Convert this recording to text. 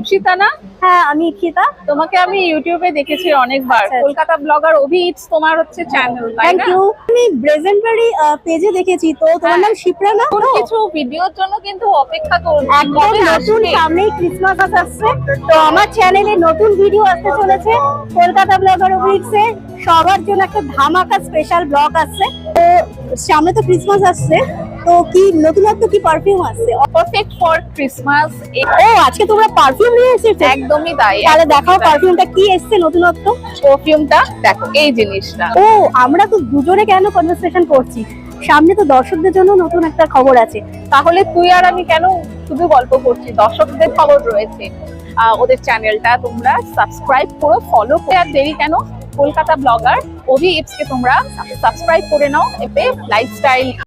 ইপসিতা না? হ্যাঁ আমি ইপসিতা। তোমাকে আমি ইউটিউবে দেখেছি অনেকবার। আচ্ছা, কলকাতা ব্লগার অভি ইটস তোমার হচ্ছে চ্যানেল, তাই থ্যাংক না? ইউ। আমি ব্রেজেন্টারি পেজে দেখেছি, তো তোমার নাম শিপ্রা না? কোন কিছু ভিডিওর জন্য কিন্তু অপেক্ষা করছি। একদম কবে নতুন, আসবে? সামনেই ক্রিসমাস আসছে, তো আমার চ্যানেলে নতুন ভিডিও আসতে চলেছে কলকাতা ব্লগার অভিক্সে। সবার জন্য একটা ধামাকা স্পেশাল ব্লগ আসছে। তো সামনে তো ক্রিসমাস আসছে, তো কি নতুনত্ব, কি পারফিউম আসছে? Perfect for Christmas. ও আজকে তোমরা পারফিউম নিয়ে এসেছো? একদমই তাই। তাহলে দেখাও পারফিউমটা কি এসছে নতুনত্ব। পারফিউমটা দেখো, এই জিনিসটা। ও আমরা তো দুজনে কেন কনভারসেশন করছি, সামনে তো দর্শকদের জন্য নতুন একটা খবর আছে। তাহলে তুই আর আমি কেন শুধু গল্প করছি? দর্শকদের খবর রয়েছে। ওদের চ্যানেলটা তোমরা সাবস্ক্রাইব করো, ফলো করে। আর দেরি কেন? কলকাতা ব্লগার অভি ইপস কে তোমরা সাবস্ক্রাইব করে নাও। এতে লাইফস্টাইল